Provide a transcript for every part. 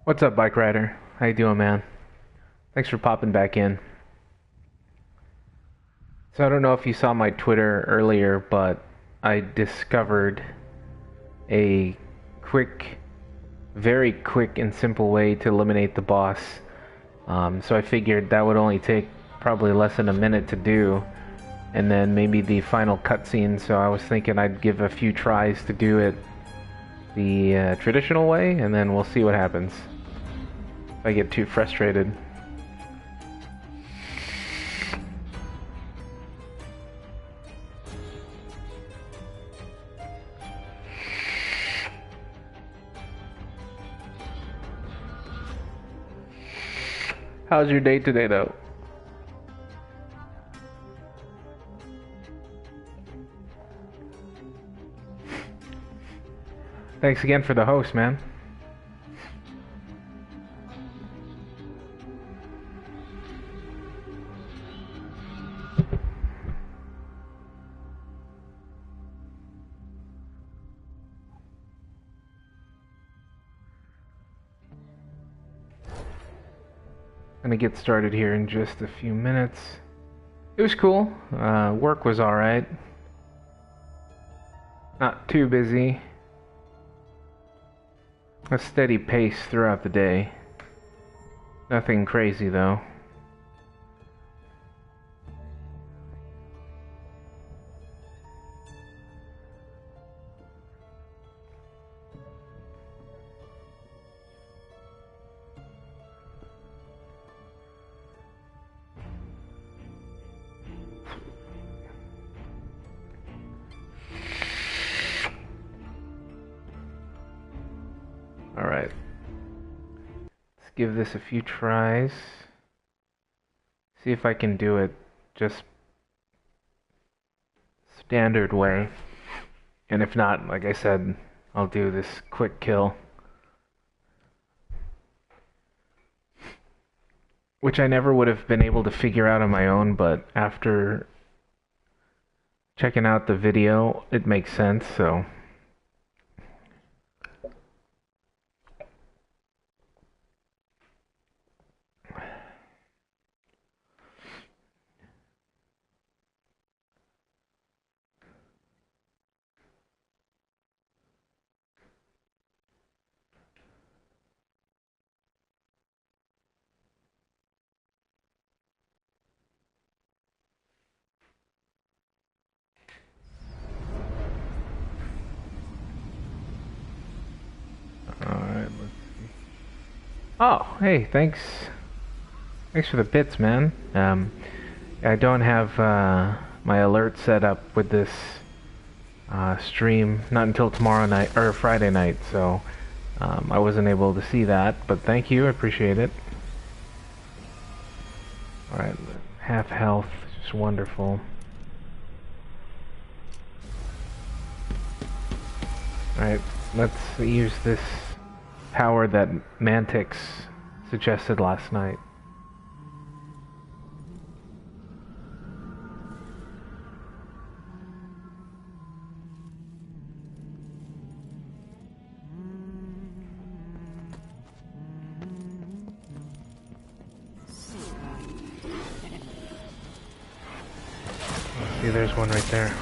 What's up, bike rider? How you doing, man? Thanks for popping back in. So I don't know if you saw my Twitter earlier, but I discovered a quick, very quick and simple way to eliminate the boss. So I figured that would only take probably less than a minute to do, and then maybe the final cutscene. So I was thinking I'd give a few tries to do it the traditional way, and then we'll see what happens. If I get too frustrated. How's your day today, though? Thanks again for the host, man. Gonna get started here in just a few minutes. It was cool. Work was alright. Not too busy. A steady pace throughout the day. Nothing crazy though. Alright. Let's give this a few tries. See if I can do it just standard way. And if not, like I said, I'll do this quick kill. Which I never would have been able to figure out on my own, but after checking out the video, it makes sense, so... Alright, let's see. Oh, hey, thanks. Thanks for the bits, man. I don't have my alert set up with this stream, not until tomorrow night, or Friday night, so I wasn't able to see that, but thank you, I appreciate it. Alright, half health, just wonderful. Alright, let's use this power that Mantix suggested last night. See, there's one right there.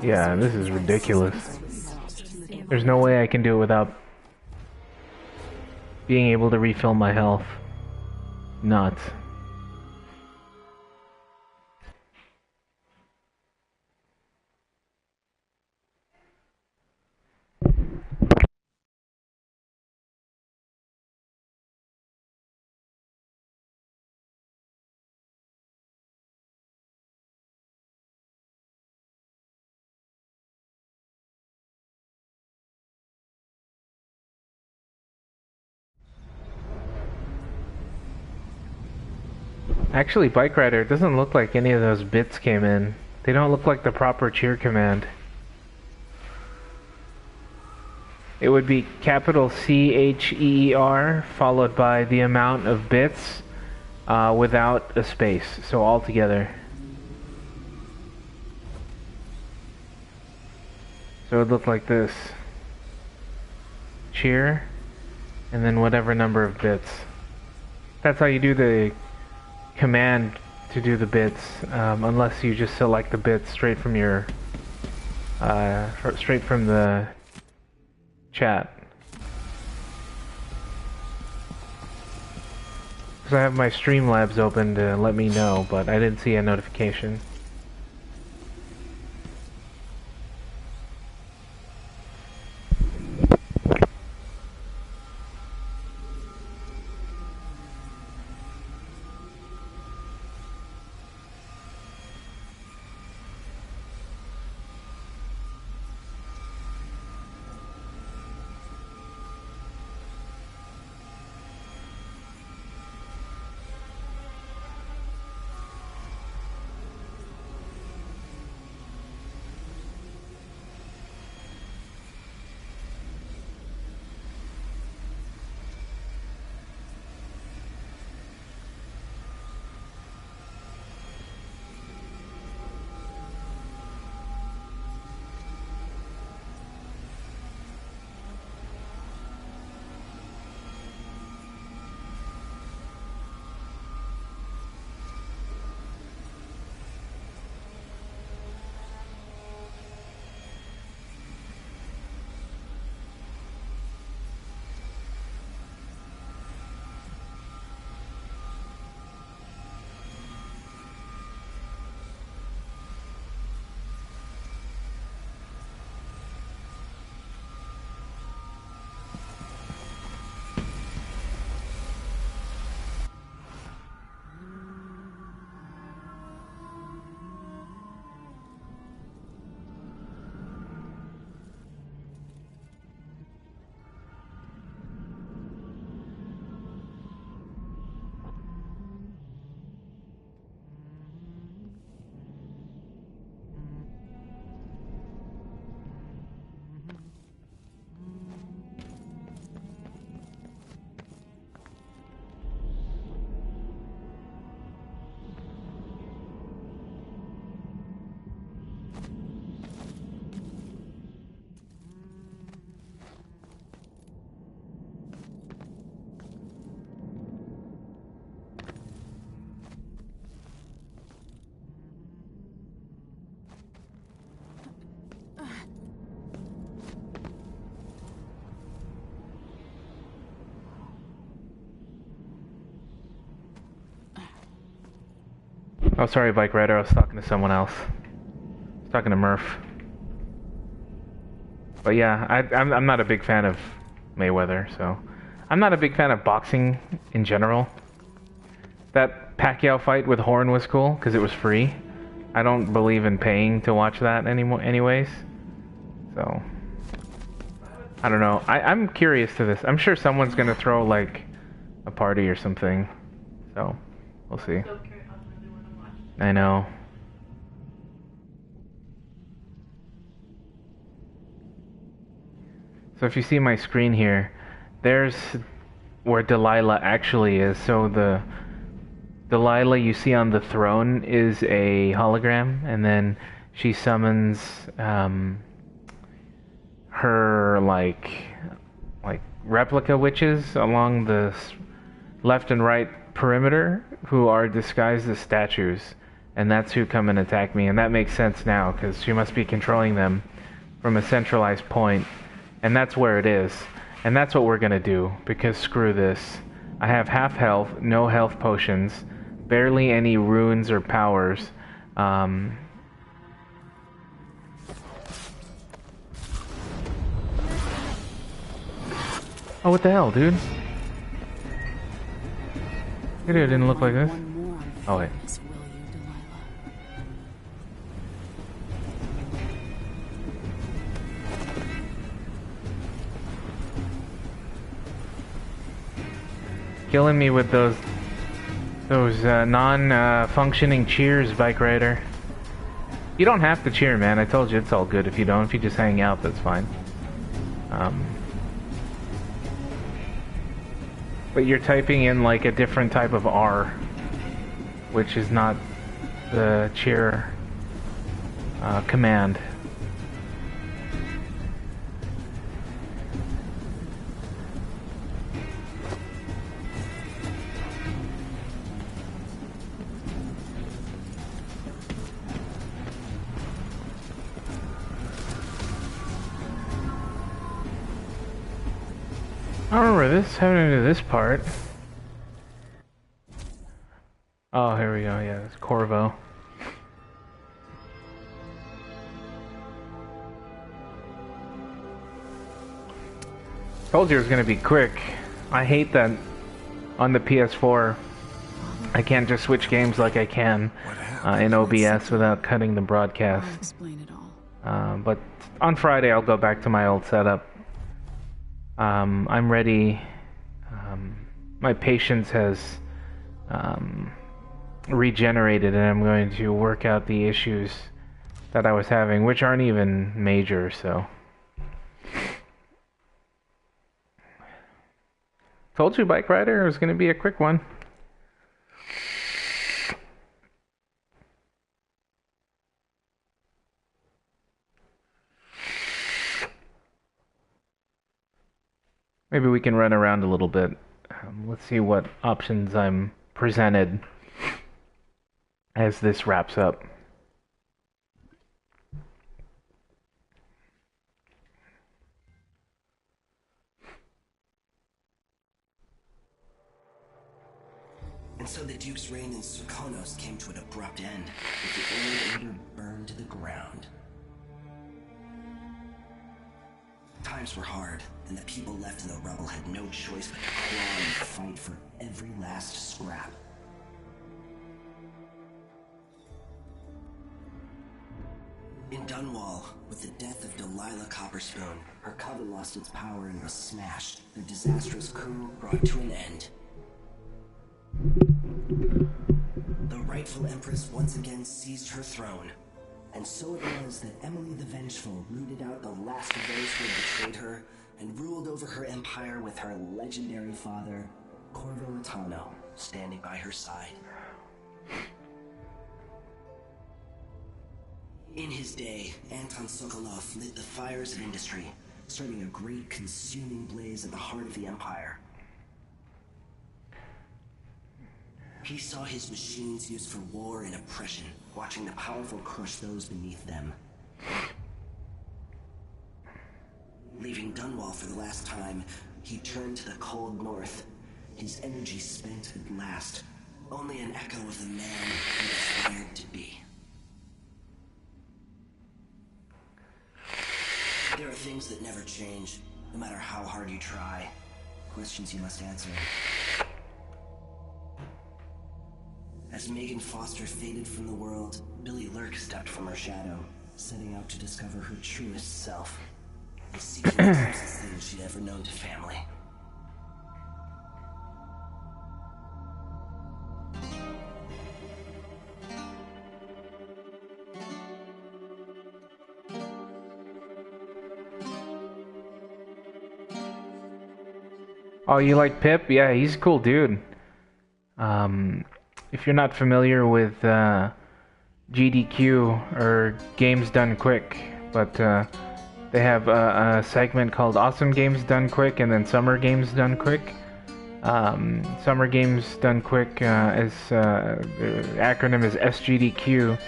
Yeah, this is ridiculous. There's no way I can do it without being able to refill my health. Nuts. Actually, Bike Rider, it doesn't look like any of those bits came in. They don't look like the proper cheer command. It would be capital CHEER followed by the amount of bits without a space, so all together. So it would look like this. Cheer, and then whatever number of bits. That's how you do the command to do the bits, unless you just select the bits straight from your straight from the chat. So I have my Streamlabs open to let me know, but I didn't see a notification. Oh, sorry, Bike Rider. I was talking to someone else. I was talking to Murph. But yeah, I'm not a big fan of Mayweather, so... I'm not a big fan of boxing in general. That Pacquiao fight with Horn was cool, because it was free. I don't believe in paying to watch that anymore anyways. So... I don't know. I'm curious to this. I'm sure someone's gonna throw, like, a party or something. So, we'll see. I know. So if you see my screen here, there's where Delilah actually is. So the Delilah you see on the throne is a hologram, and then she summons her like replica witches along the left and right perimeter who are disguised as statues. And that's who come and attack me, and that makes sense now, because she must be controlling them from a centralized point, and that's where it is. And that's what we're gonna do, because screw this. I have half health, no health potions, barely any runes or powers. Oh, what the hell, dude? It didn't look like this. Oh, wait. Killing me with those non-functioning cheers, Bike Rider. You don't have to cheer, man. I told you it's all good if you don't. If you just hang out, that's fine. But you're typing in like a different type of R, which is not the cheer command. I don't remember this happening to this part. Oh, here we go. Yeah, it's Corvo. Told you it was gonna be quick. I hate that on the PS4 I can't just switch games like I can in OBS without cutting the broadcast. I'll explain it all. But on Friday I'll go back to my old setup. I'm ready. My patience has regenerated, and I'm going to work out the issues that I was having, which aren't even major, so. Told you, Bike Rider, it was going to be a quick one. Maybe we can run around a little bit. Let's see what options I'm presented as this wraps up. And so the Duke's reign in Serkonos came to an abrupt end, with the old order burned to the ground. Times were hard, and the people left in the rubble had no choice but to claw and fight for every last scrap. In Dunwall, with the death of Delilah Copperspoon, her coven lost its power and was smashed. Their disastrous coup brought to an end. The rightful Empress once again seized her throne, and so it was that Emily the Vengeful rooted out the last of those who had betrayed her and ruled over her empire with her legendary father, Corvo Latano, standing by her side. In his day, Anton Sokolov lit the fires of industry, starting a great consuming blaze at the heart of the empire. He saw his machines used for war and oppression, watching the powerful crush those beneath them. Leaving Dunwall for the last time, he turned to the cold north, his energy spent at last, only an echo of the man he aspired to be. There are things that never change, no matter how hard you try. Questions you must answer. As Megan Foster faded from the world, Billy Lurk stepped from her shadow, setting out to discover her truest self, and seeking the closest thing she'd ever known to family. Oh, you like Pip? Yeah, he's a cool dude. If you're not familiar with GDQ or Games Done Quick, but they have a segment called Awesome Games Done Quick and then Summer Games Done Quick. Summer Games Done Quick is the acronym is SGDQ,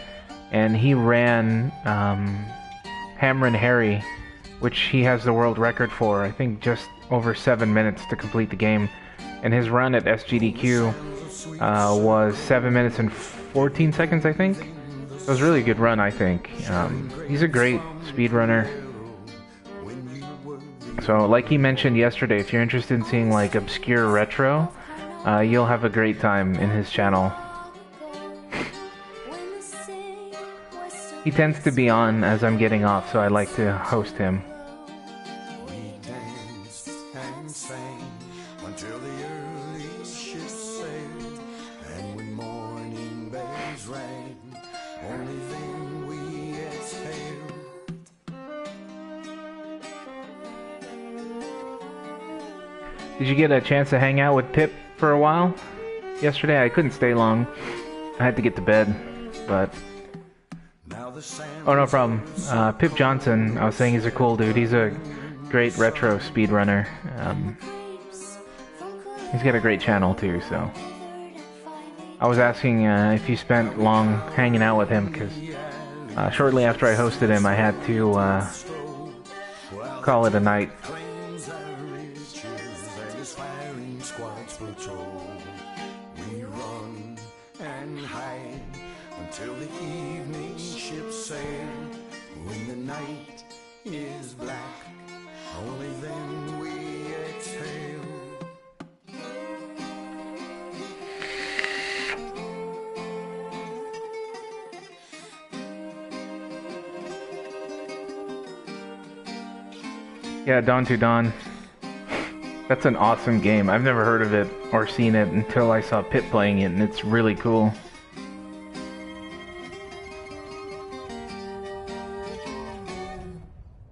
and he ran Hammer and Harry, which he has the world record for, I think just over 7 minutes to complete the game. And his run at SGDQ was 7 minutes and 14 seconds, I think. It was a really good run, I think. He's a great speedrunner. So, like he mentioned yesterday, if you're interested in seeing like obscure retro, you'll have a great time in his channel. He tends to be on as I'm getting off, so I like to host him. Did you get a chance to hang out with Pip for a while yesterday? I couldn't stay long. I had to get to bed, but... Oh, no problem. Pip Johnson, I was saying he's a cool dude. He's a great retro speedrunner. He's got a great channel too, so... I was asking if you spent long hanging out with him, because shortly after I hosted him, I had to call it a night. We run and hide until the evening ships sail. When the night is black, only then we exhale. Yeah, Dawn to Dawn. That's an awesome game. I've never heard of it or seen it until I saw Pip playing it, and it's really cool.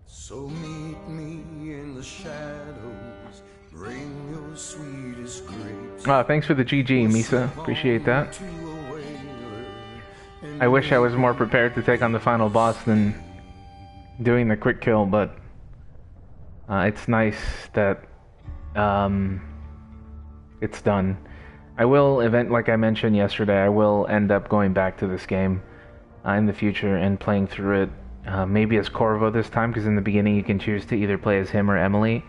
So meet me in the shadows, bring your sweetest grapes. Thanks for the GG, Misa. Appreciate that. I wish I was more prepared to take on the final boss than doing the quick kill, but it's nice that it's done. I will like I mentioned yesterday, I will end up going back to this game in the future and playing through it, maybe as Corvo this time, because in the beginning you can choose to either play as him or Emily,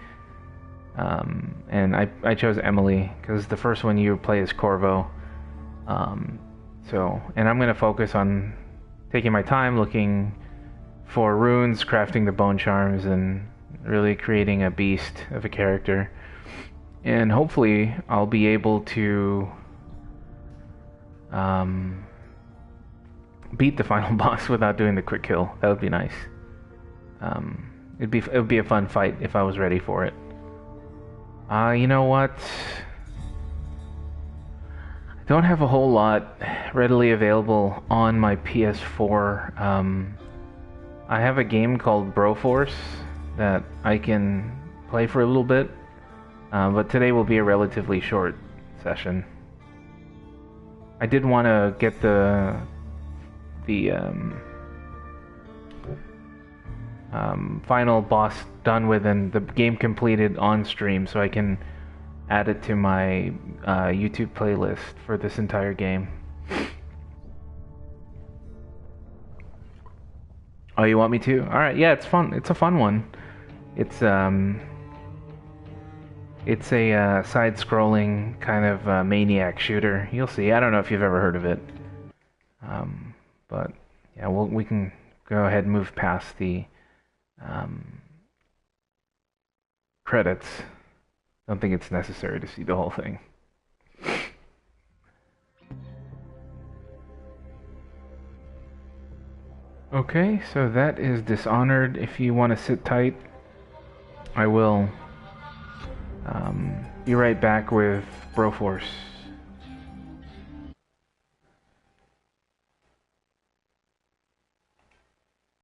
and I chose Emily because the first one you play as Corvo. And I'm going to focus on taking my time looking for runes, crafting the bone charms, and really creating a beast of a character. And hopefully I'll be able to beat the final boss without doing the quick kill. That would be nice. It would be a fun fight if I was ready for it. You know what? I don't have a whole lot readily available on my PS4. I have a game called Broforce that I can play for a little bit, but today will be a relatively short session. I did want to get the final boss done with and the game completed on stream, so I can add it to my YouTube playlist for this entire game. Oh, you want me to? Alright, yeah, it's fun. It's a fun one. It's a side-scrolling kind of maniac shooter. You'll see. I don't know if you've ever heard of it. But yeah, we can go ahead and move past the credits. Don't think it's necessary to see the whole thing. Okay, so that is Dishonored. If you want to sit tight, I will be right back with Broforce.